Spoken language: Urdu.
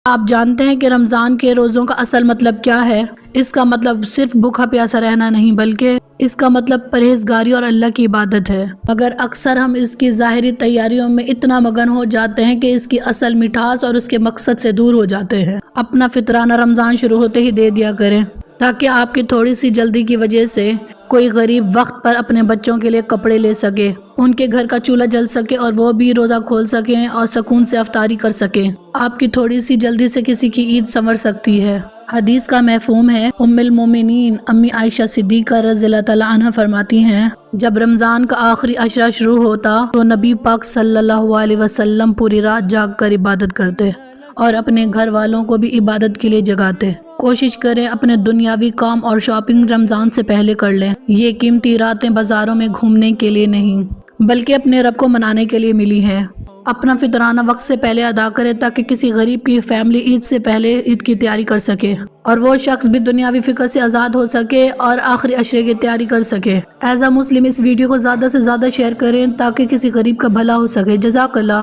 آپ جانتے ہیں کہ رمضان کے روزوں کا اصل مطلب کیا ہے؟ اس کا مطلب صرف بھوکا پیاسا رہنا نہیں، بلکہ اس کا مطلب پرہیزگاری اور اللہ کی عبادت ہے۔ مگر اکثر ہم اس کی ظاہری تیاریوں میں اتنا مگن ہو جاتے ہیں کہ اس کی اصل مٹھاس اور اس کے مقصد سے دور ہو جاتے ہیں۔ اپنا فطرانہ رمضان شروع ہوتے ہی دے دیا کریں، تاکہ آپ کی تھوڑی سی جلدی کی وجہ سے کوئی غریب وقت پر اپنے بچوں کے لیے کپڑے لے سکے، ان کے گھر کا چولہا جل سکے اور وہ بھی روزہ کھول سکیں اور سکون سے افطاری کر سکیں۔ آپ کی تھوڑی سی جلدی سے کسی کی عید سنور سکتی ہے۔ حدیث کا مفہوم ہے، ام المومنین امی عائشہ صدیقہ رضی اللہ تعالیٰ عنہ فرماتی ہیں، جب رمضان کا آخری عشرہ شروع ہوتا تو نبی پاک صلی اللہ علیہ وسلم پوری رات جاگ کر عبادت کرتے اور اپنے گھر والوں کو بھی عبادت کے لیے جگاتے۔ کوشش کریں اپنے دنیاوی کام اور شاپنگ رمضان سے پہلے کر لیں۔ یہ قیمتی راتیں بازاروں میں گھومنے کے لیے نہیں، بلکہ اپنے رب کو منانے کے لیے ملی ہیں۔ اپنا فطرانہ وقت سے پہلے ادا کریں تاکہ کسی غریب کی فیملی عید سے پہلے عید کی تیاری کر سکے اور وہ شخص بھی دنیاوی فکر سے آزاد ہو سکے اور آخری عشرے کی تیاری کر سکے۔ As a Muslim us video کو زیادہ سے زیادہ شیئر کریں تاکہ کسی غریب کا بھلا ہو سکے۔ جزاک اللہ۔